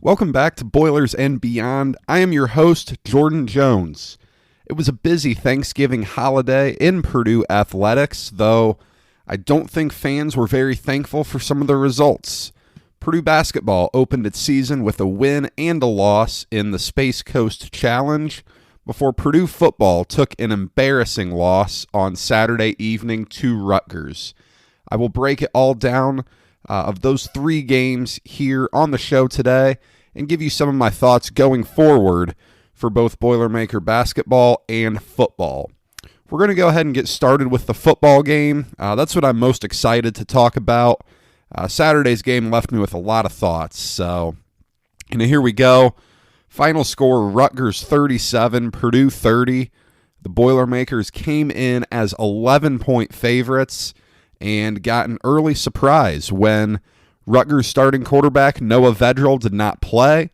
Welcome back to Boilers and Beyond. I am your host, Jordan Jones. It was a busy Thanksgiving holiday in Purdue Athletics, though I don't think fans were very thankful for some of the results. Purdue basketball opened its season with a win and a loss in the Space Coast Challenge before Purdue football took an embarrassing loss on Saturday evening to Rutgers. I will break it all down of those three games here on the show today and give you some of my thoughts going forward for both Boilermaker basketball and football. We're going to go ahead and get started with the football game. That's what I'm most excited to talk about. Saturday's game left me with a lot of thoughts, so here we go. Final score, Rutgers 37, Purdue 30. The Boilermakers came in as 11-point favorites and got an early surprise when Rutgers starting quarterback Noah Vedral did not play.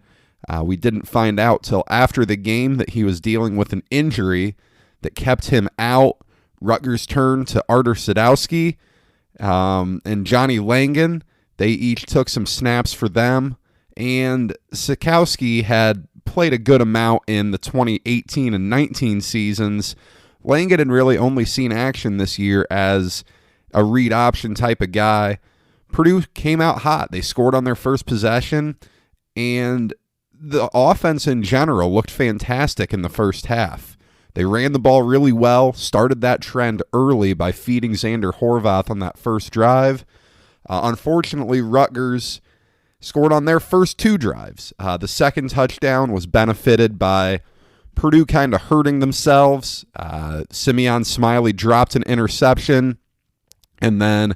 We didn't find out till after the game that he was dealing with an injury that kept him out. Rutgers turned to Artur Sadowski and Johnny Langan. They each took some snaps for them, and Sikowski had played a good amount in the 2018 and 19 seasons. Langan had really only seen action this year as a read option type of guy. Purdue came out hot. They scored on their first possession, and the offense in general looked fantastic in the first half. They ran the ball really well, started that trend early by feeding Xander Horvath on that first drive. Unfortunately, Rutgers scored on their first two drives. The second touchdown was benefited by Purdue kind of hurting themselves. Simeon Smiley dropped an interception and then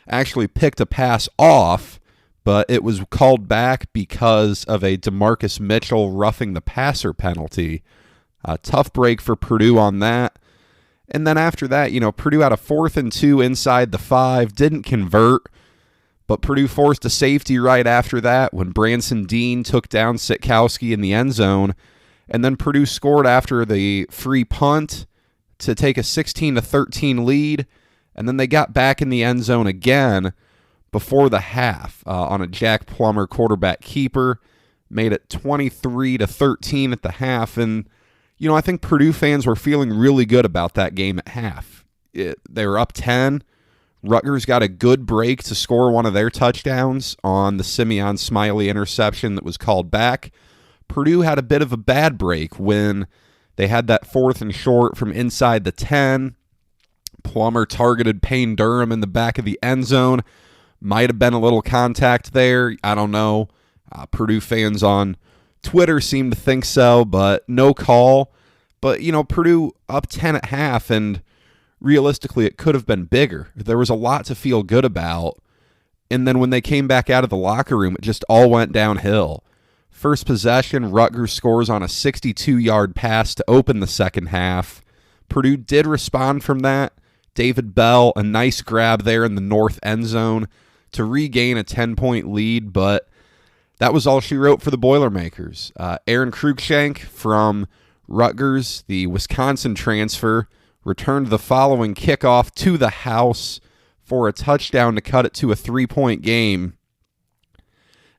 actually picked a pass off, but it was called back because of a DeMarcus Mitchell roughing the passer penalty. Tough break for Purdue on that. And then after that, Purdue had a 4th and 2 inside the 5, didn't convert, but Purdue forced a safety right after that when Branson Dean took down Sitkowski in the end zone. And then Purdue scored after the free punt to take a 16-13 lead. And then they got back in the end zone again before the half on a Jack Plummer quarterback keeper. Made it 23-13 at the half. And, I think Purdue fans were feeling really good about that game at half. They were up 10. Rutgers got a good break to score one of their touchdowns on the Simeon Smiley interception that was called back. Purdue had a bit of a bad break when they had that 4th and short from inside the 10. Plummer targeted Payne Durham in the back of the end zone. Might have been a little contact there. I don't know. Purdue fans on Twitter seem to think so, but no call. But, Purdue up 10 at half, and realistically it could have been bigger. There was a lot to feel good about. And then when they came back out of the locker room, it just all went downhill. First possession, Rutgers scores on a 62-yard pass to open the second half. Purdue did respond from that. David Bell, a nice grab there in the north end zone to regain a 10-point lead, but that was all she wrote for the Boilermakers. Aaron Cruikshank from Rutgers, the Wisconsin transfer, returned the following kickoff to the house for a touchdown to cut it to a 3-point game.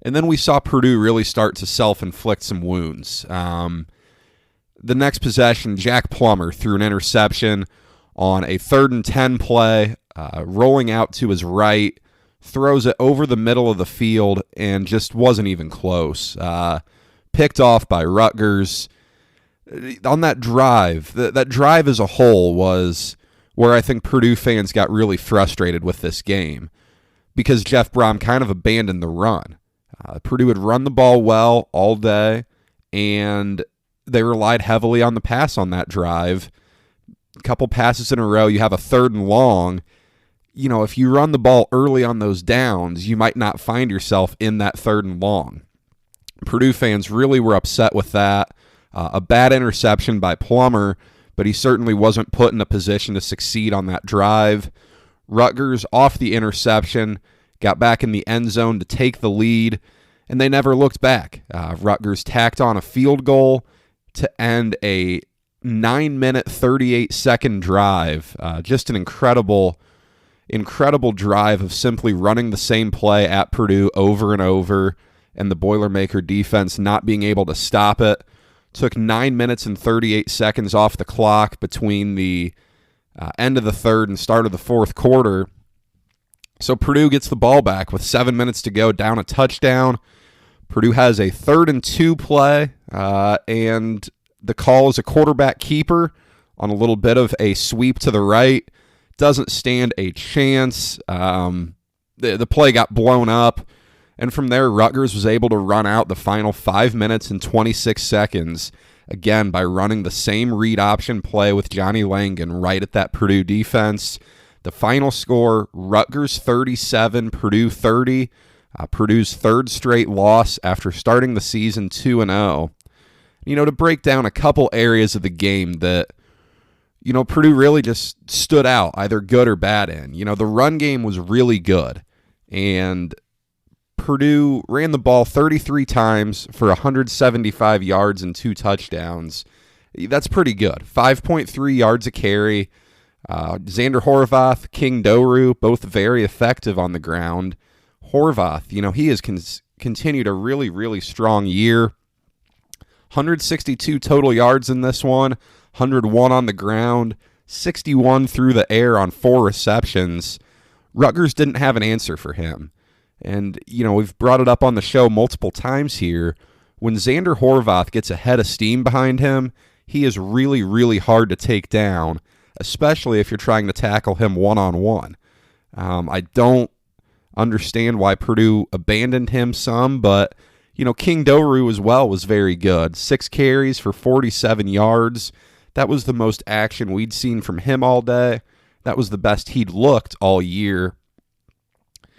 And then we saw Purdue really start to self-inflict some wounds. The next possession, Jack Plummer threw an interception on a 3rd and 10 play, rolling out to his right, throws it over the middle of the field and just wasn't even close. Picked off by Rutgers. On that drive, that drive as a whole was where I think Purdue fans got really frustrated with this game because Jeff Brom kind of abandoned the run. Purdue had run the ball well all day, and they relied heavily on the pass on that drive. A couple passes in a row, you have a 3rd and long. If you run the ball early on those downs, you might not find yourself in that 3rd and long. Purdue fans really were upset with that. A bad interception by Plummer, but he certainly wasn't put in a position to succeed on that drive. Rutgers, off the interception, got back in the end zone to take the lead, and they never looked back. Rutgers tacked on a field goal to end a 9-minute, 38-second drive. Just an incredible drive of simply running the same play at Purdue over and over and the Boilermaker defense not being able to stop it. Took 9 minutes and 38 seconds off the clock between the end of the third and start of the fourth quarter. So Purdue gets the ball back with 7 minutes to go, down a touchdown. Purdue has a 3rd and 2 play, and the call is a quarterback keeper on a little bit of a sweep to the right. Doesn't stand a chance. The play got blown up, and from there, Rutgers was able to run out the final 5 minutes and 26 seconds, again, by running the same read option play with Johnny Langan right at that Purdue defense. The final score, Rutgers 37, Purdue 30. Purdue's 3rd straight loss after starting the season 2-0. To break down a couple areas of the game that, Purdue really just stood out, either good or bad in. The run game was really good, and Purdue ran the ball 33 times for 175 yards and 2 touchdowns. That's pretty good. 5.3 yards a carry. Xander Horvath, King Doru, both very effective on the ground. Horvath, he has continued a really, really strong year. 162 total yards in this one, 101 on the ground, 61 through the air on 4 receptions. Rutgers didn't have an answer for him. And, we've brought it up on the show multiple times here. When Xander Horvath gets a head of steam behind him, he is really, really hard to take down, especially if you're trying to tackle him one-on-one. I don't understand why Purdue abandoned him some, but, King Doru as well was very good. 6 carries for 47 yards. That was the most action we'd seen from him all day. That was the best he'd looked all year.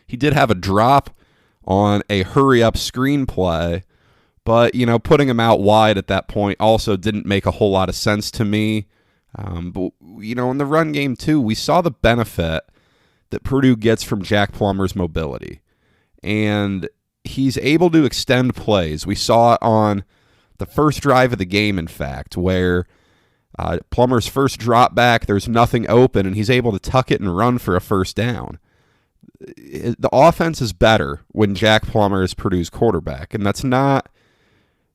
He did have a drop on a hurry-up screen play, but, putting him out wide at that point also didn't make a whole lot of sense to me. But, in the run game, too, we saw the benefit that Purdue gets from Jack Plummer's mobility. And he's able to extend plays. We saw it on the first drive of the game, in fact, where Plummer's first drop back, there's nothing open, and he's able to tuck it and run for a first down. The offense is better when Jack Plummer is Purdue's quarterback, and that's not,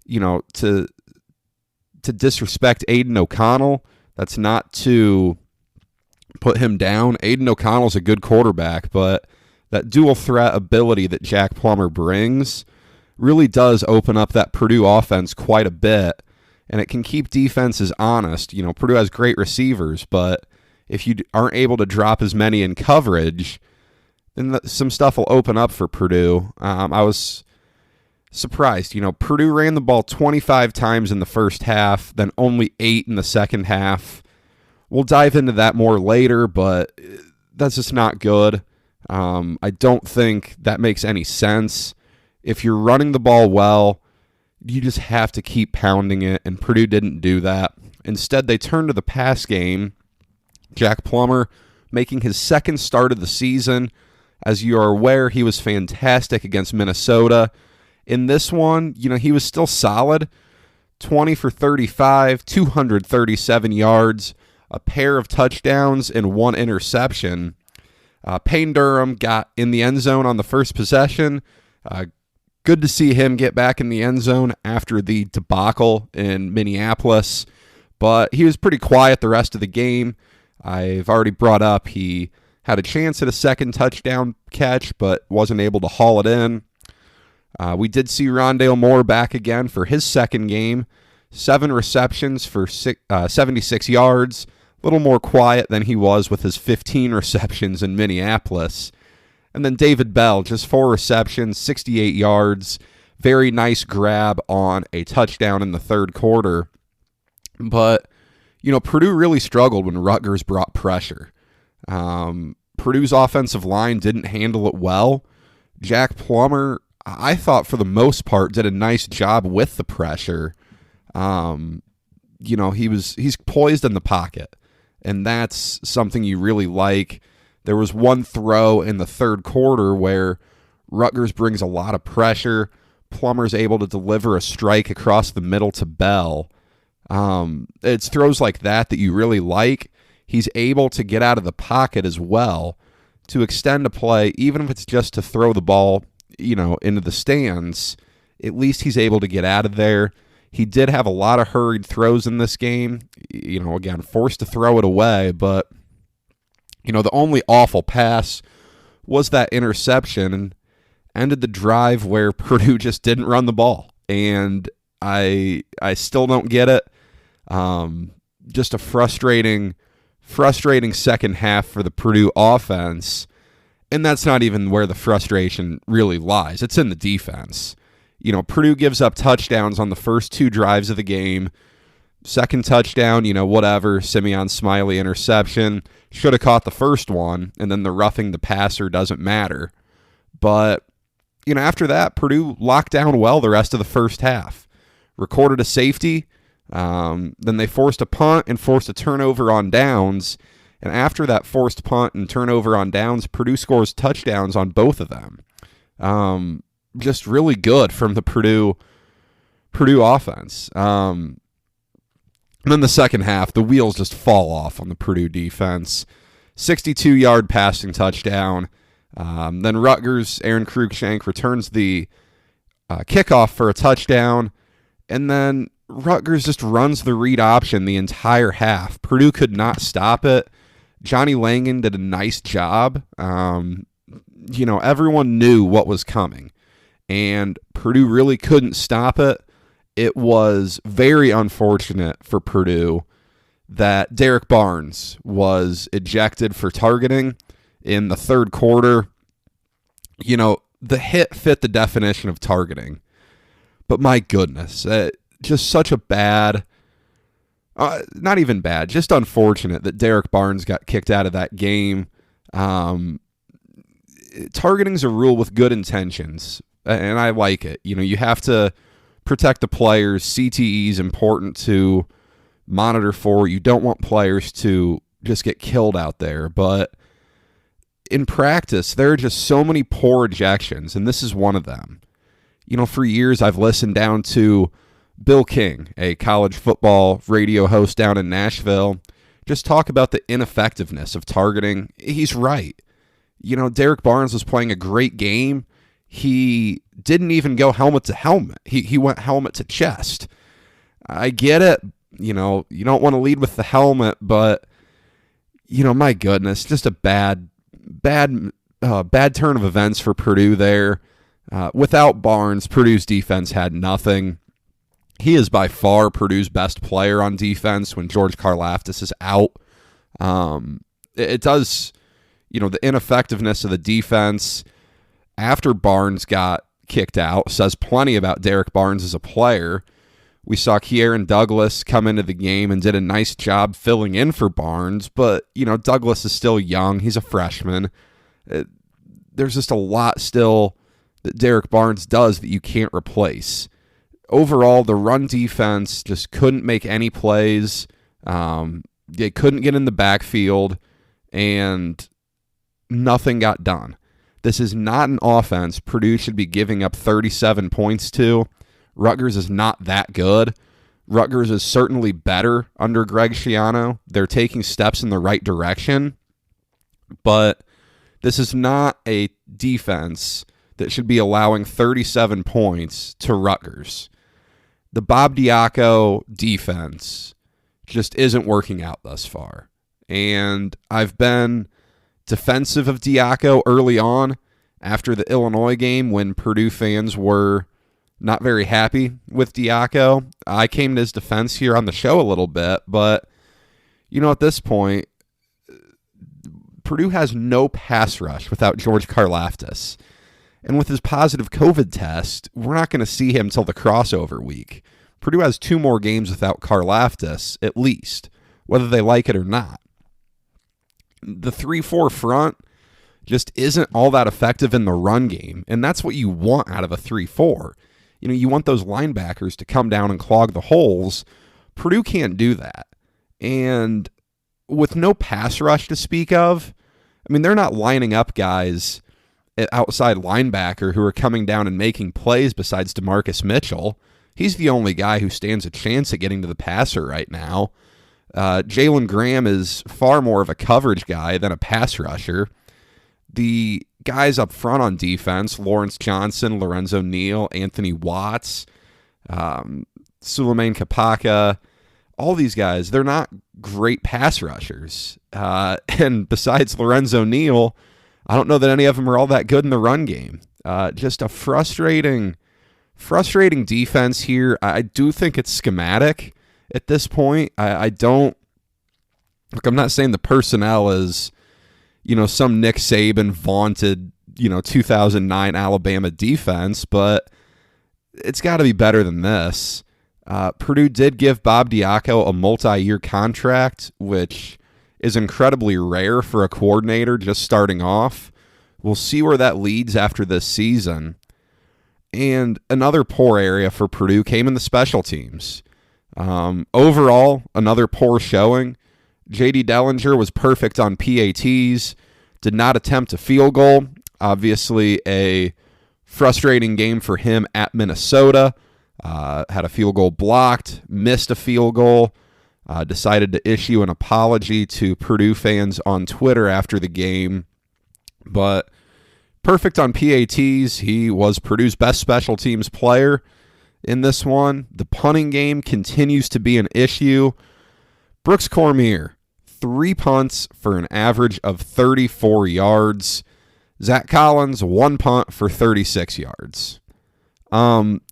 to disrespect Aiden O'Connell. That's not to put him down. Aiden O'Connell's a good quarterback, but that dual threat ability that Jack Plummer brings really does open up that Purdue offense quite a bit, and it can keep defenses honest. Purdue has great receivers, but if you aren't able to drop as many in coverage, then some stuff will open up for Purdue. I was surprised. Purdue ran the ball 25 times in the first half, then only 8 in the second half. We'll dive into that more later, but that's just not good. I don't think that makes any sense. If you're running the ball well, you just have to keep pounding it, and Purdue didn't do that. Instead, they turned to the pass game. Jack Plummer making his 2nd start of the season. As you are aware, he was fantastic against Minnesota. In this one, he was still solid. 20 for 35, 237 yards, a pair of touchdowns, and 1 interception. Payne Durham got in the end zone on the first possession. Good to see him get back in the end zone after the debacle in Minneapolis, but he was pretty quiet the rest of the game. I've already brought up he had a chance at a 2nd touchdown catch, but wasn't able to haul it in. We did see Rondale Moore back again for his 2nd game. 7 receptions for 76 yards. A little more quiet than he was with his 15 receptions in Minneapolis. And then David Bell, just 4 receptions, 68 yards. Very nice grab on a touchdown in the 3rd quarter. But, Purdue really struggled when Rutgers brought pressure. Purdue's offensive line didn't handle it well. Jack Plummer, I thought for the most part, did a nice job with the pressure. He's poised in the pocket, and that's something you really like. There was one throw in the 3rd quarter where Rutgers brings a lot of pressure. Plummer's able to deliver a strike across the middle to Bell. It's throws like that you really like. He's able to get out of the pocket as well to extend a play, even if it's just to throw the ball, into the stands. At least he's able to get out of there. He did have a lot of hurried throws in this game. Again, forced to throw it away, but, the only awful pass was that interception and ended the drive where Purdue just didn't run the ball. And I still don't get it. Just a frustrating second half for the Purdue offense. And that's not even where the frustration really lies. It's in the defense. Purdue gives up touchdowns on the first 2 drives of the game. Second touchdown, whatever, Simeon Smiley interception. Should have caught the first one, and then the roughing the passer doesn't matter. But, after that, Purdue locked down well the rest of the first half. Recorded a safety, then they forced a punt and forced a turnover on downs. And after that forced punt and turnover on downs, Purdue scores touchdowns on both of them. Just really good from the Purdue offense. And then the second half, the wheels just fall off on the Purdue defense. 62-yard passing touchdown. Then Rutgers, Aaron Cruikshank returns the kickoff for a touchdown. And then Rutgers just runs the read option the entire half. Purdue could not stop it. Johnny Langan did a nice job. Everyone knew what was coming. And Purdue really couldn't stop it. It was very unfortunate for Purdue that Derek Barnes was ejected for targeting in the third quarter. The hit fit the definition of targeting. But my goodness, just such a bad, not even bad, just unfortunate that Derek Barnes got kicked out of that game. Targeting's a rule with good intentions. And I like it. You have to protect the players. CTE is important to monitor for. You don't want players to just get killed out there. But in practice, there are just so many poor ejections, and this is one of them. For years I've listened down to Bill King, a college football radio host down in Nashville, just talk about the ineffectiveness of targeting. He's right. Derek Barnes was playing a great game. He didn't even go helmet to helmet. He went helmet to chest. I get it. You don't want to lead with the helmet, but, my goodness, just a bad turn of events for Purdue there. Without Barnes, Purdue's defense had nothing. He is by far Purdue's best player on defense when George Karlaftis is out. It does, the ineffectiveness of the defense after Barnes got kicked out says plenty about Derek Barnes as a player. We saw Kieran Douglas come into the game and did a nice job filling in for Barnes, but, Douglas is still young. He's a freshman. There's just a lot still that Derek Barnes does that you can't replace. Overall, the run defense just couldn't make any plays. They couldn't get in the backfield, and nothing got done. This is not an offense Purdue should be giving up 37 points to. Rutgers is not that good. Rutgers is certainly better under Greg Schiano. They're taking steps in the right direction. But this is not a defense that should be allowing 37 points to Rutgers. The Bob Diaco defense just isn't working out thus far. And I've been defensive of Diaco early on after the Illinois game when Purdue fans were not very happy with Diaco. I came to his defense here on the show a little bit, but, at this point, Purdue has no pass rush without George Karlaftis. And with his positive COVID test, we're not going to see him till the crossover week. Purdue has 2 more games without Karlaftis, at least, whether they like it or not. The 3-4 front just isn't all that effective in the run game, and that's what you want out of a 3-4. You want those linebackers to come down and clog the holes. Purdue can't do that. And with no pass rush to speak of, they're not lining up guys at outside linebacker who are coming down and making plays besides DeMarcus Mitchell. He's the only guy who stands a chance at getting to the passer right now. Jalen Graham is far more of a coverage guy than a pass rusher. The guys up front on defense, Lawrence Johnson, Lorenzo Neal, Anthony Watts, Suleiman Kapaka, all these guys, they're not great pass rushers. And besides Lorenzo Neal, I don't know that any of them are all that good in the run game. Just a frustrating defense here. I do think it's schematic at this point. I'm not saying the personnel is, some Nick Saban vaunted, 2009 Alabama defense, but it's got to be better than this. Purdue did give Bob Diaco a multi-year contract, which is incredibly rare for a coordinator just starting off. We'll see where that leads after this season. And another poor area for Purdue came in the special teams. Overall, another poor showing. J.D. Dellinger was perfect on PATs, did not attempt a field goal. Obviously, a frustrating game for him at Minnesota. Had a field goal blocked, missed a field goal, decided to issue an apology to Purdue fans on Twitter after the game. But perfect on PATs. He was Purdue's best special teams player in this one. The punting game continues to be an issue. Brooks Cormier, 3 punts for an average of 34 yards. Zach Collins, 1 punt for 36 yards.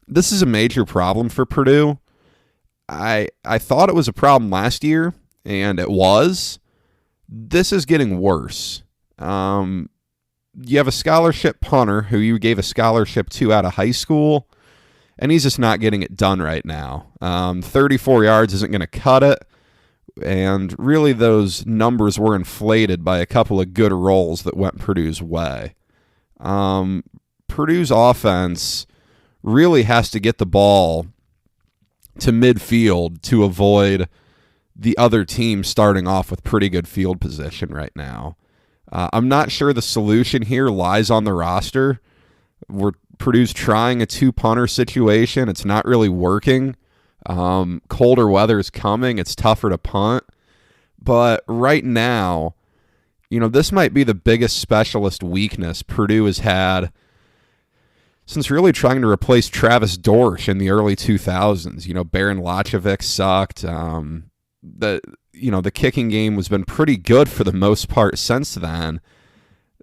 This is a major problem for Purdue. I thought it was a problem last year, and it was. This is getting worse. You have a scholarship punter who you gave a scholarship to out of high school, and he's just not getting it done right now. 34 yards isn't going to cut it, and really those numbers were inflated by a couple of good rolls that went Purdue's way. Purdue's offense really has to get the ball to midfield to avoid the other team starting off with pretty good field position right now. I'm not sure the solution here lies on the roster. Purdue's trying a 2-punter situation. It's not really working. Colder weather is coming. It's tougher to punt. But right now, this might be the biggest specialist weakness Purdue has had since really trying to replace Travis Dorsch in the early 2000s. Baron Lachovic sucked. The kicking game has been pretty good for the most part since then.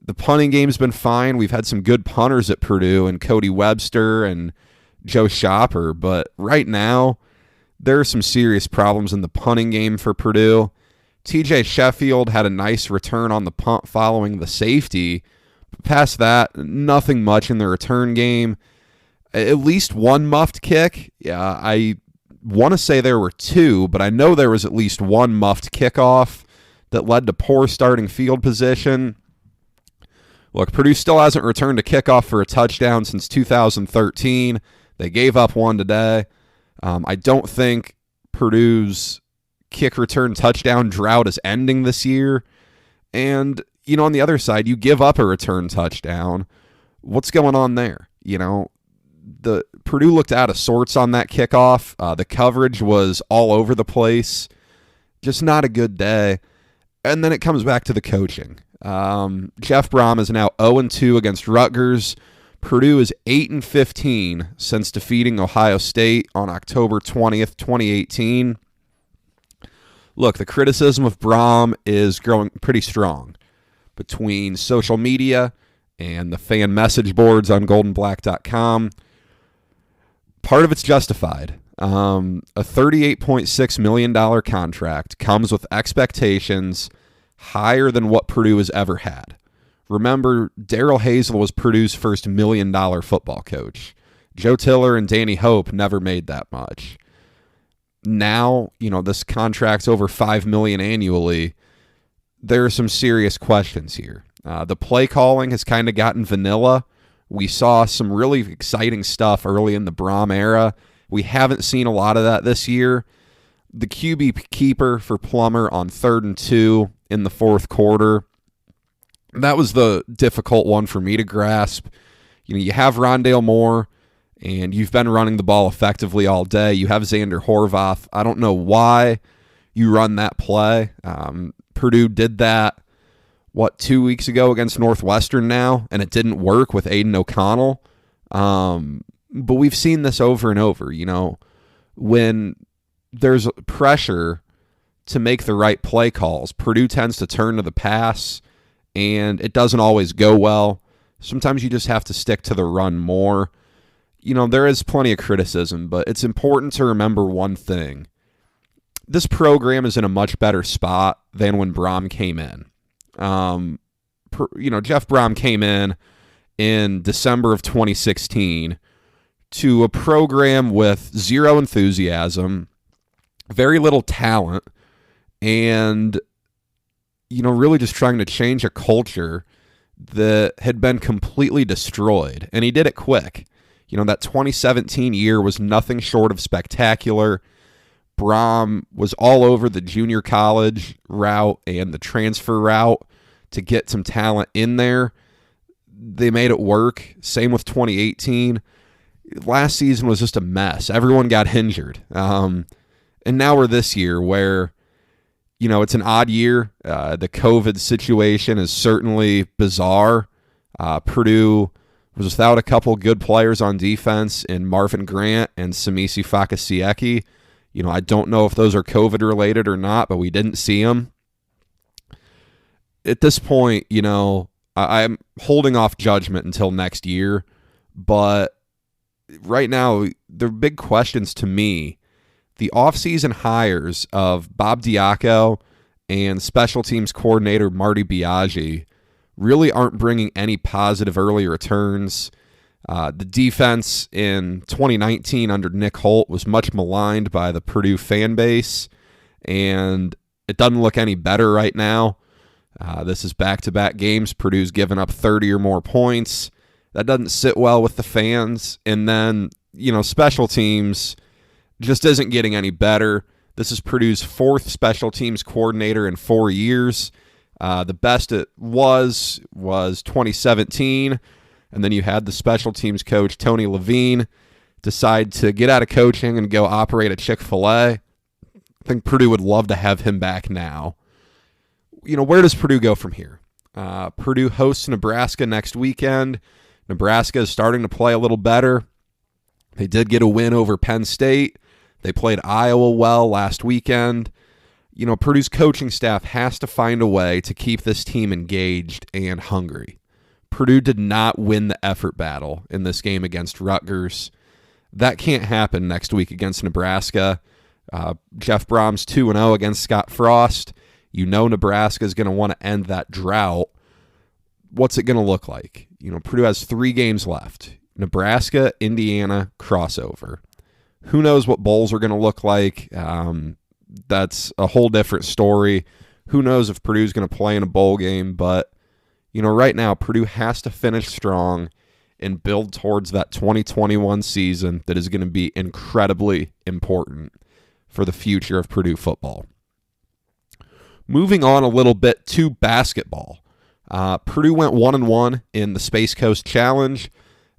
The punting game's been fine. We've had some good punters at Purdue and Cody Webster and Joe Shopper, but right now there are some serious problems in the punting game for Purdue. TJ Sheffield had a nice return on the punt following the safety. Past that, nothing much in the return game. At least one muffed kick. Yeah, I want to say there were 2, but I know there was at least one muffed kickoff that led to poor starting field position. Look, Purdue still hasn't returned a kickoff for a touchdown since 2013. They gave up one today. I don't think Purdue's kick return touchdown drought is ending this year. And, on the other side, you give up a return touchdown. What's going on there? The Purdue looked out of sorts on that kickoff. The coverage was all over the place. Just not a good day. And then it comes back to the coaching. Jeff Brom is now 0-2 against Rutgers. Purdue is 8-15 since defeating Ohio State on October 20th, 2018. Look, the criticism of Brom is growing pretty strong between social media and the fan message boards on goldenblack.com. Part of it's justified. A $38.6 million contract comes with expectations higher than what Purdue has ever had. Remember, Darrell Hazel was Purdue's first $1 million football coach. Joe Tiller and Danny Hope never made that much. Now, this contract's over $5 million annually. There are some serious questions here. The play calling has kind of gotten vanilla. We saw some really exciting stuff early in the Brom era. We haven't seen a lot of that this year. The QB keeper for Plummer on 3rd and 2 in the fourth quarter, that was the difficult one for me to grasp. You have Rondale Moore, and you've been running the ball effectively all day. You have Xander Horvath. I don't know why you run that play. Purdue did that 2 weeks ago against Northwestern now, and it didn't work with Aiden O'Connell. But we've seen this over and over, when there's pressure to make the right play calls, Purdue tends to turn to the pass, and it doesn't always go well. Sometimes you just have to stick to the run more. There is plenty of criticism, but it's important to remember one thing. This program is in a much better spot than when Brom came in. Jeff Brom came in December of 2016 to a program with zero enthusiasm, very little talent, and, really just trying to change a culture that had been completely destroyed. And he did it quick. That 2017 year was nothing short of spectacular. Brom was all over the junior college route and the transfer route to get some talent in there. They made it work. Same with 2018. Last season was just a mess. Everyone got injured. And now we're this year where, it's an odd year. The COVID situation is certainly bizarre. Purdue was without a couple good players on defense in Marvin Grant and Samisi Fakasieki. I don't know if those are COVID related or not, but we didn't see them. At this point, I'm holding off judgment until next year, but right now, the big questions to me, the offseason hires of Bob Diaco and special teams coordinator Marty Biaggi really aren't bringing any positive early returns. The defense in 2019 under Nick Holt was much maligned by the Purdue fan base, and it doesn't look any better right now. This is back-to-back games. Purdue's given up 30 or more points. That doesn't sit well with the fans. And then, special teams just isn't getting any better. This is Purdue's fourth special teams coordinator in 4 years. The best it was 2017. And then you had the special teams coach, Tony Levine, decide to get out of coaching and go operate a Chick-fil-A. I think Purdue would love to have him back now. Where does Purdue go from here? Purdue hosts Nebraska next weekend. Nebraska is starting to play a little better. They did get a win over Penn State. They played Iowa well last weekend. Purdue's coaching staff has to find a way to keep this team engaged and hungry. Purdue did not win the effort battle in this game against Rutgers. That can't happen next week against Nebraska. Jeff Brom's 2-0 against Scott Frost. Nebraska is going to want to end that drought. What's it going to look like? Purdue has 3 games left. Nebraska, Indiana, crossover. Who knows what bowls are going to look like? That's a whole different story. Who knows if Purdue's going to play in a bowl game, but right now, Purdue has to finish strong and build towards that 2021 season that is going to be incredibly important for the future of Purdue football. Moving on a little bit to basketball. Purdue went 1-1 in the Space Coast Challenge,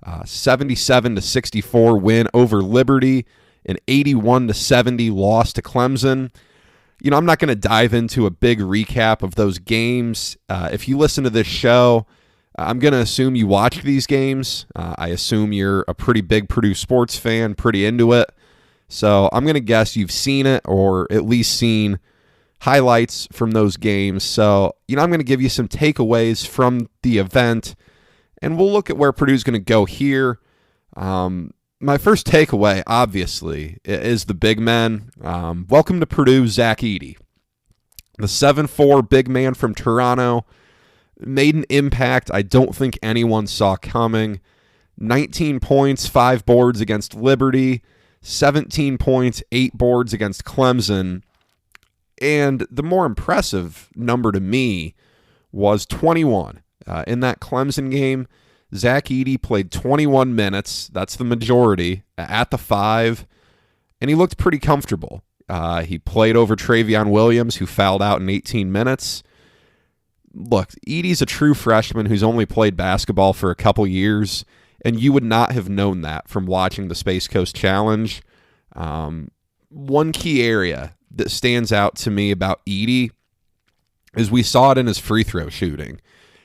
77-64 win over Liberty, an 81-70 loss to Clemson. I'm not going to dive into a big recap of those games. If you listen to this show, I'm going to assume you watch these games. I assume you're a pretty big Purdue sports fan, pretty into it. So I'm going to guess you've seen it or at least seen highlights from those games. So, I'm going to give you some takeaways from the event, and we'll look at where Purdue's going to go here. My first takeaway, obviously, is the big men. Welcome to Purdue, Zach Edey. The 7'4" big man from Toronto made an impact I don't think anyone saw coming. 19 points, 5 boards against Liberty, 17 points, 8 boards against Clemson. And the more impressive number to me was 21. In that Clemson game, Zach Edey played 21 minutes. That's the majority at the 5, and he looked pretty comfortable. He played over Travion Williams, who fouled out in 18 minutes. Look, Edey's a true freshman who's only played basketball for a couple years, and you would not have known that from watching the Space Coast Challenge. One key area that stands out to me about Edey is we saw it in his free throw shooting.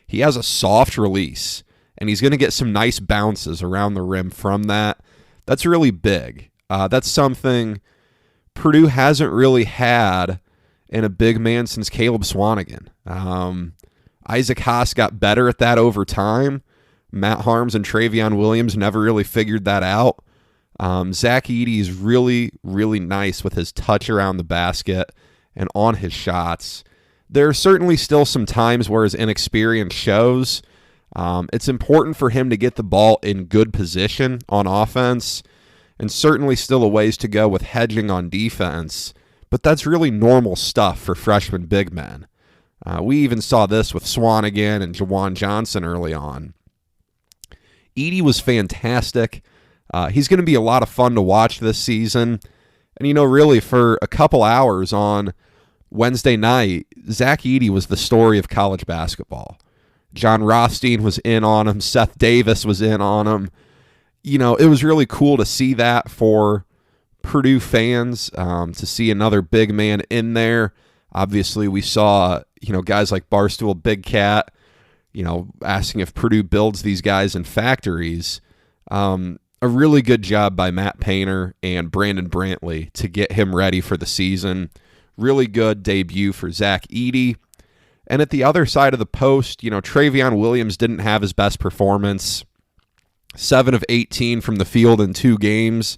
He has a soft release, and he's going to get some nice bounces around the rim from that. That's really big. That's something Purdue hasn't really had in a big man since Caleb Swanigan. Isaac Haas got better at that over time. Matt Harms and Travion Williams never really figured that out. Zach Edey is really, really nice with his touch around the basket and on his shots. There are certainly still some times where his inexperience shows. It's important for him to get the ball in good position on offense, and certainly still a ways to go with hedging on defense. But that's really normal stuff for freshman big men. We even saw this with Swanigan and Jawan Johnson early on. Edey was fantastic. He's going to be a lot of fun to watch this season. And, really for a couple hours on Wednesday night, Zach Edey was the story of college basketball. John Rothstein was in on him. Seth Davis was in on him. It was really cool to see that for Purdue fans, to see another big man in there. Obviously, we saw, guys like Barstool Big Cat, asking if Purdue builds these guys in factories. A really good job by Matt Painter and Brandon Brantley to get him ready for the season. Really good debut for Zach Edey. And at the other side of the post, Travion Williams didn't have his best performance. 7 of 18 from the field in 2 games.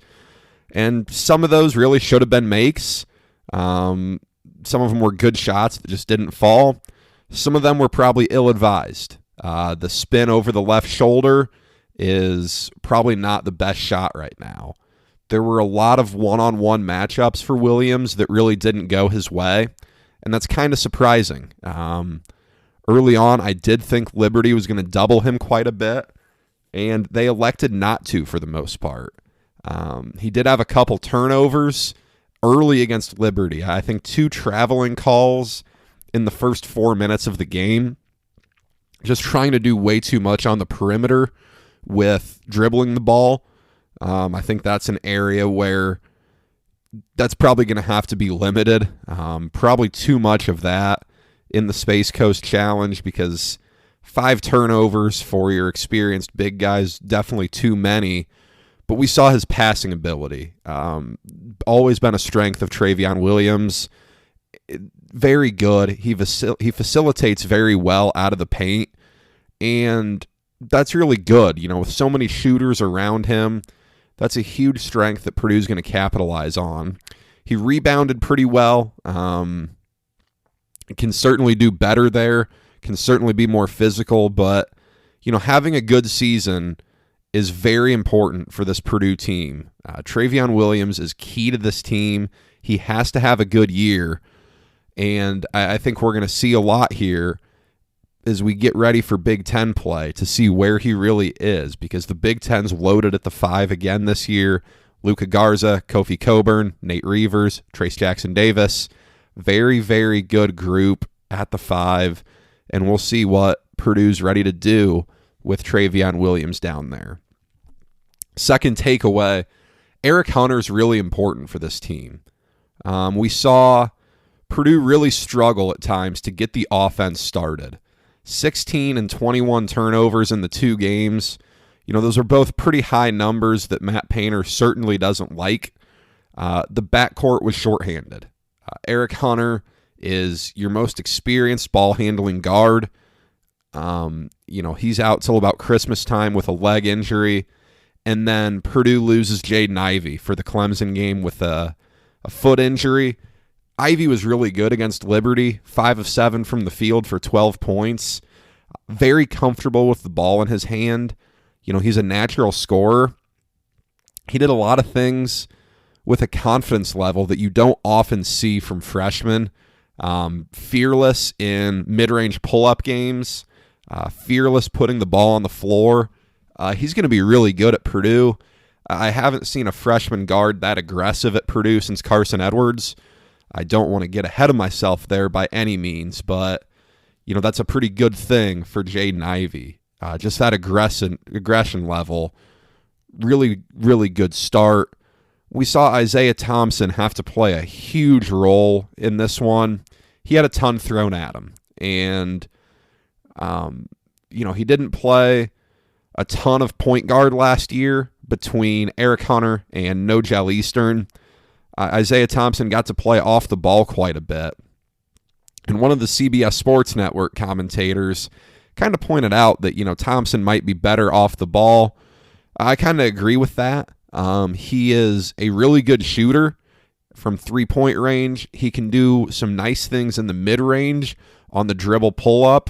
And some of those really should have been makes. Some of them were good shots that just didn't fall. Some of them were probably ill-advised. The spin over the left shoulder is probably not the best shot right now. There were a lot of one-on-one matchups for Williams that really didn't go his way, and that's kind of surprising. Early on, I did think Liberty was going to double him quite a bit, and they elected not to for the most part. He did have a couple turnovers early against Liberty. I think 2 traveling calls in the first 4 minutes of the game, just trying to do way too much on the perimeter with dribbling the ball. I think that's an area where that's probably going to have to be limited. Probably too much of that in the Space Coast Challenge, because 5 turnovers for your experienced big guys, definitely too many. But we saw his passing ability. Always been a strength of Travion Williams. Very good. He facilitates very well out of the paint. And that's really good. With so many shooters around him, that's a huge strength that Purdue's going to capitalize on. He rebounded pretty well. Can certainly do better there. Can certainly be more physical. But, having a good season is very important for this Purdue team. Travion Williams is key to this team. He has to have a good year. And I think we're going to see a lot here as we get ready for Big Ten play to see where he really is, because the Big Ten's loaded at the 5 again this year. Luka Garza, Kofi Coburn, Nate Reavers, Trace Jackson-Davis. Very, very good group at the 5, and we'll see what Purdue's ready to do with Travion Williams down there. Second takeaway, Eric Hunter's really important for this team. We saw Purdue really struggle at times to get the offense started. 16 and 21 turnovers in the 2 games. Those are both pretty high numbers that Matt Painter certainly doesn't like. The backcourt was shorthanded. Eric Hunter is your most experienced ball handling guard. He's out till about Christmas time with a leg injury. And then Purdue loses Jaden Ivey for the Clemson game with a foot injury. Ivey was really good against Liberty, 5 of 7 from the field for 12 points. Very comfortable with the ball in his hand. He's a natural scorer. He did a lot of things with a confidence level that you don't often see from freshmen. Fearless in mid-range pull-up games. Fearless putting the ball on the floor. He's going to be really good at Purdue. I haven't seen a freshman guard that aggressive at Purdue since Carson Edwards. I don't want to get ahead of myself there by any means, but that's a pretty good thing for Jaden Ivey. Just that aggression level, really, really good start. We saw Isaiah Thompson have to play a huge role in this one. He had a ton thrown at him, And, he didn't play a ton of point guard last year between Eric Hunter and Nogel Eastern. Isaiah Thompson got to play off the ball quite a bit. And one of the CBS Sports Network commentators kind of pointed out that, Thompson might be better off the ball. I kind of agree with that. He is a really good shooter from three-point range. He can do some nice things in the mid-range on the dribble pull-up,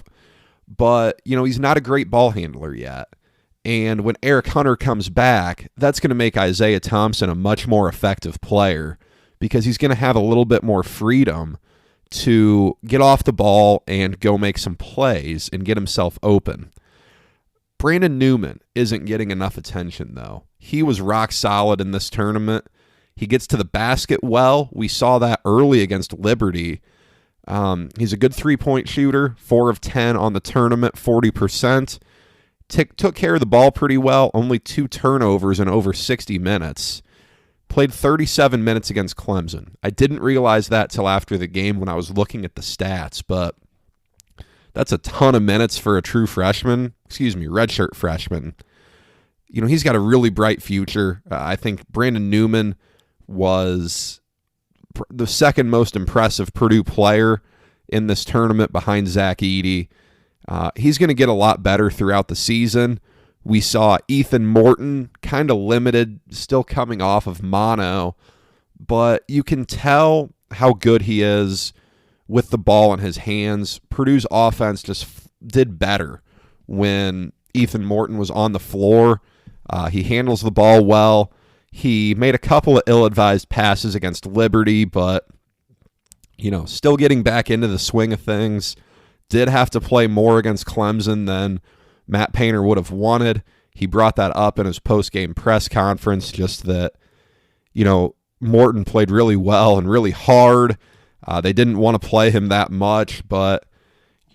but, he's not a great ball handler yet. And when Eric Hunter comes back, that's going to make Isaiah Thompson a much more effective player because he's going to have a little bit more freedom to get off the ball and go make some plays and get himself open. Brandon Newman isn't getting enough attention, though. He was rock solid in this tournament. He gets to the basket well. We saw that early against Liberty. He's a good three-point shooter, 4 of 10 on the tournament, 40%. Took care of the ball pretty well, only 2 turnovers in over 60 minutes. Played 37 minutes against Clemson. I didn't realize that till after the game when I was looking at the stats, but that's a ton of minutes for a true freshman. Redshirt freshman. He's got a really bright future. I think Brandon Newman was the second most impressive Purdue player in this tournament behind Zach Edey. He's going to get a lot better throughout the season. We saw Ethan Morton kind of limited, still coming off of mono, but you can tell how good he is with the ball in his hands. Purdue's offense just did better when Ethan Morton was on the floor. He handles the ball well. He made a couple of ill-advised passes against Liberty, but, still getting back into the swing of things. Did have to play more against Clemson than Matt Painter would have wanted. He brought that up in his post-game press conference, just that, Morton played really well and really hard. They didn't want to play him that much, but,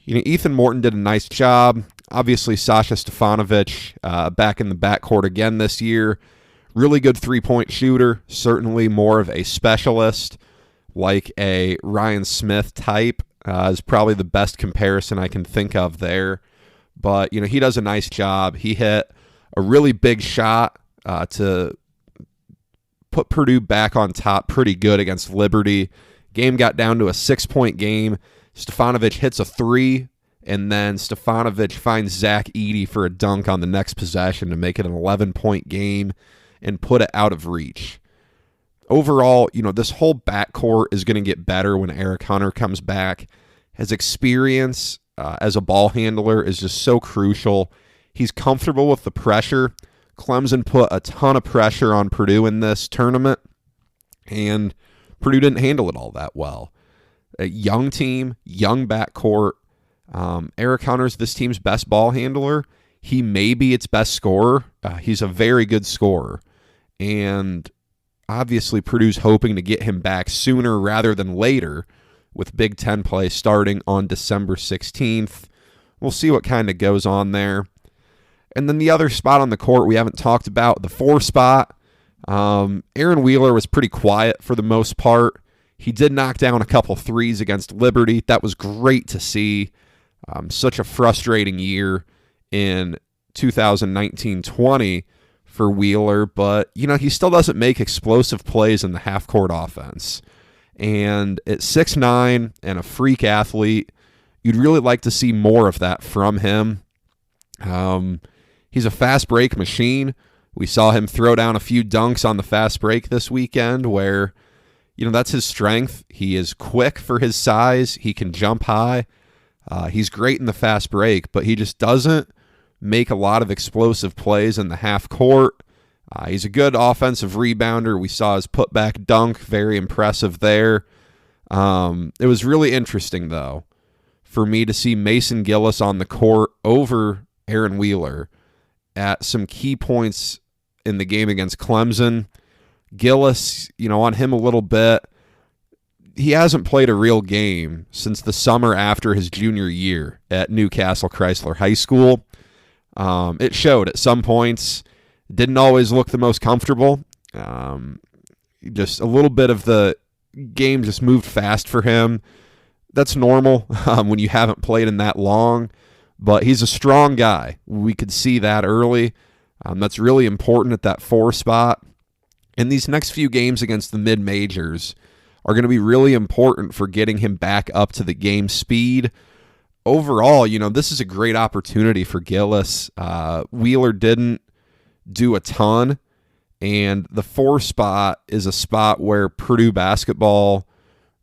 Ethan Morton did a nice job. Obviously, Sasha Stefanovic back in the backcourt again this year. Really good three-point shooter, certainly more of a specialist, like a Ryan Smith type. Is probably the best comparison I can think of there. But, he does a nice job. He hit a really big shot to put Purdue back on top pretty good against Liberty. Game got down to a 6-point game. Stefanovic hits a 3, and then Stefanovic finds Zach Edey for a dunk on the next possession to make it an 11-point game and put it out of reach. Overall, this whole backcourt is going to get better when Eric Hunter comes back. His experience as a ball handler is just so crucial. He's comfortable with the pressure. Clemson put a ton of pressure on Purdue in this tournament, and Purdue didn't handle it all that well. A young team, young backcourt. Eric Hunter's this team's best ball handler. He may be its best scorer. He's a very good scorer. And obviously, Purdue's hoping to get him back sooner rather than later with Big Ten play starting on December 16th. We'll see what kind of goes on there. And then the other spot on the court we haven't talked about, the 4 spot. Aaron Wheeler was pretty quiet for the most part. He did knock down a couple threes against Liberty. That was great to see. Such a frustrating year in 2019-20 for Wheeler, but, he still doesn't make explosive plays in the half-court offense. And at 6'9" and a freak athlete, you'd really like to see more of that from him. He's a fast break machine. We saw him throw down a few dunks on the fast break this weekend where, that's his strength. He is quick for his size. He can jump high. He's great in the fast break, but he just doesn't make a lot of explosive plays in the half court. He's a good offensive rebounder. We saw his putback dunk, very impressive there. It was really interesting, though, for me to see Mason Gillis on the court over Aaron Wheeler at some key points in the game against Clemson. Gillis, on him a little bit. He hasn't played a real game since the summer after his junior year at Newcastle Chrysler High School. It showed at some points. Didn't always look the most comfortable. Just a little bit of the game just moved fast for him. That's normal when you haven't played in that long, but he's a strong guy. We could see that early. That's really important at that 4 spot. And these next few games against the mid-majors are going to be really important for getting him back up to the game speed. Overall, this is a great opportunity for Gillis. Wheeler didn't do a ton, and the 4 spot is a spot where Purdue basketball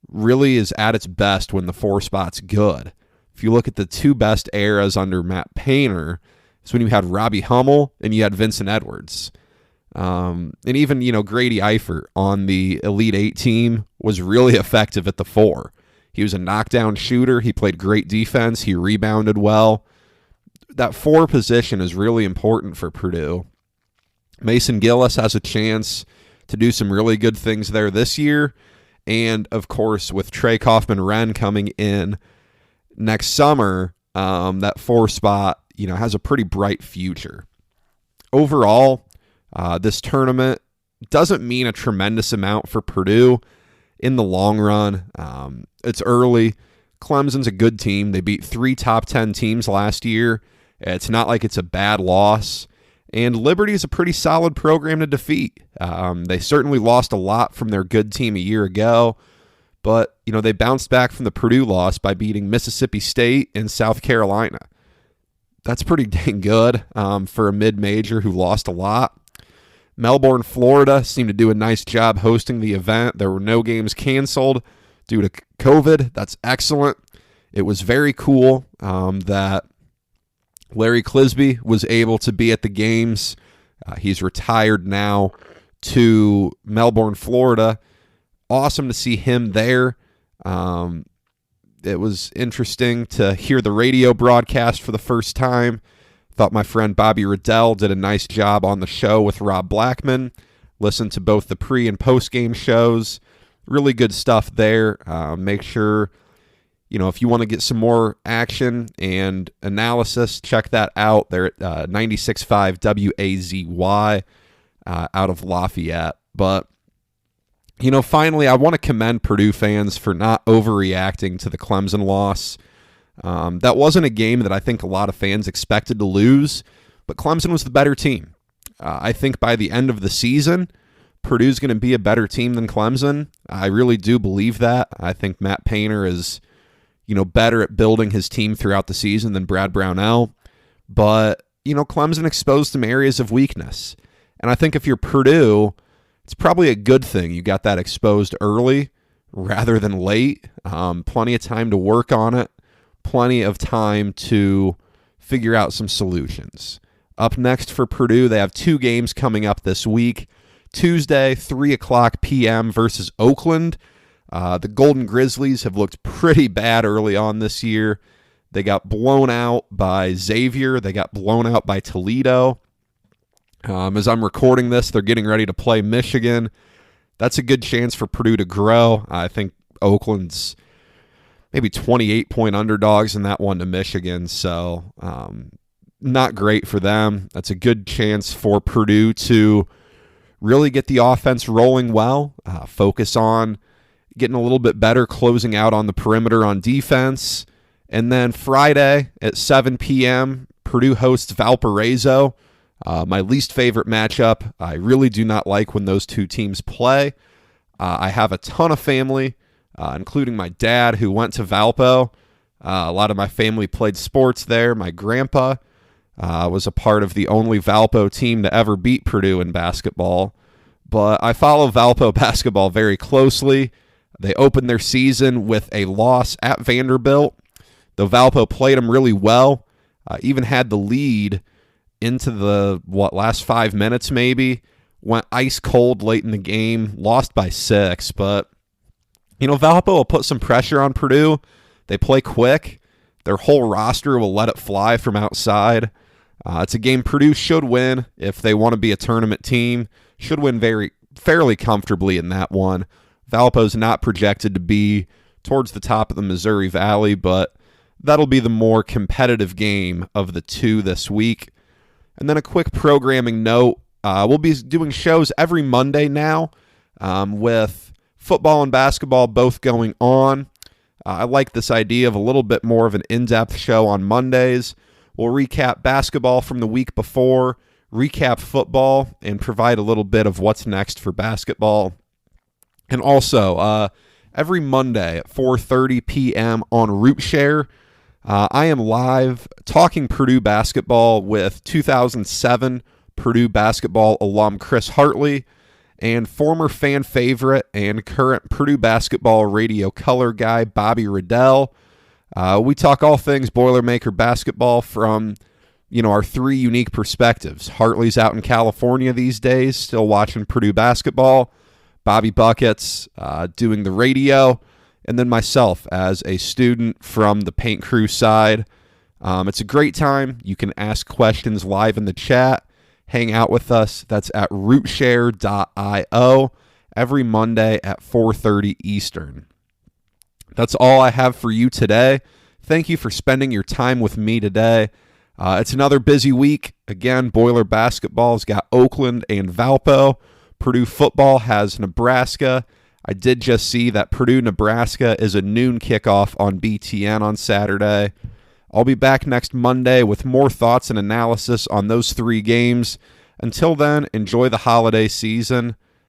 really is at its best when the 4 spot's good. If you look at the 2 best eras under Matt Painter, it's when you had Robbie Hummel and you had Vincent Edwards. And even, Grady Eifert on the Elite 8 team was really effective at the 4. He was a knockdown shooter. He played great defense. He rebounded well. That 4 position is really important for Purdue. Mason Gillis has a chance to do some really good things there this year. And, of course, with Trey Kaufman-Wren coming in next summer, that 4 spot, has a pretty bright future. Overall, this tournament doesn't mean a tremendous amount for Purdue in the long run. It's early. Clemson's a good team. They beat 3 top 10 teams last year. It's not like it's a bad loss. And Liberty is a pretty solid program to defeat. They certainly lost a lot from their good team a year ago, but they bounced back from the Purdue loss by beating Mississippi State and South Carolina. That's pretty dang good for a mid-major who lost a lot. Melbourne, Florida seemed to do a nice job hosting the event. There were no games canceled due to COVID. That's excellent. It was very cool that Larry Clisby was able to be at the games. He's retired now to Melbourne, Florida. Awesome to see him there. It was interesting to hear the radio broadcast for the first time. Thought my friend Bobby Riddell did a nice job on the show with Rob Blackman. Listened to both the pre- and post-game shows. Really good stuff there. Make sure, if you want to get some more action and analysis, check that out. They're at 96.5 WAZY out of Lafayette. But, finally, I want to commend Purdue fans for not overreacting to the Clemson loss. That wasn't a game that I think a lot of fans expected to lose, but Clemson was the better team. I think by the end of the season, Purdue's going to be a better team than Clemson. I really do believe that. I think Matt Painter is better at building his team throughout the season than Brad Brownell. But, Clemson exposed some areas of weakness. And I think if you're Purdue, it's probably a good thing you got that exposed early rather than late. Plenty of time to work on it. Plenty of time to figure out some solutions. Up next for Purdue, they have 2 games coming up this week. Tuesday, 3 o'clock p.m. versus Oakland. The Golden Grizzlies have looked pretty bad early on this year. They got blown out by Xavier. They got blown out by Toledo. As I'm recording this, they're getting ready to play Michigan. That's a good chance for Purdue to grow. I think Oakland's maybe 28-point underdogs in that one to Michigan, so not great for them. That's a good chance for Purdue to really get the offense rolling well, focus on getting a little bit better, closing out on the perimeter on defense. And then Friday at 7 p.m., Purdue hosts Valparaiso. My least favorite matchup. I really do not like when those 2 teams play. I have a ton of family, including my dad who went to Valpo. A lot of my family played sports there. My grandpa was a part of the only Valpo team to ever beat Purdue in basketball. But I follow Valpo basketball very closely. They opened their season with a loss at Vanderbilt, though Valpo played them really well. Even had the lead into the last 5 minutes maybe. Went ice cold late in the game, lost by 6. But, Valpo will put some pressure on Purdue. They play quick. Their whole roster will let it fly from outside. It's a game Purdue should win if they want to be a tournament team. Should win fairly comfortably in that one. Valpo's not projected to be towards the top of the Missouri Valley, but that'll be the more competitive game of the 2 this week. And then a quick programming note. We'll be doing shows every Monday now with football and basketball both going on. I like this idea of a little bit more of an in-depth show on Mondays. We'll recap basketball from the week before, recap football, and provide a little bit of what's next for basketball. And also, every Monday at 4:30 p.m. on RootShare, I am live talking Purdue basketball with 2007 Purdue basketball alum Chris Hartley and former fan favorite and current Purdue basketball radio color guy Bobby Riddell. We talk all things Boilermaker basketball from, our three unique perspectives. Hartley's out in California these days, still watching Purdue basketball. Bobby Buckets doing the radio. And then myself as a student from the Paint Crew side. It's a great time. You can ask questions live in the chat. Hang out with us. That's at rootshare.io every Monday at 4:30 Eastern. That's all I have for you today. Thank you for spending your time with me today. It's another busy week. Again, Boiler basketball's got Oakland and Valpo. Purdue football has Nebraska. I did just see that Purdue-Nebraska is a noon kickoff on BTN on Saturday. I'll be back next Monday with more thoughts and analysis on those three games. Until then, enjoy the holiday season.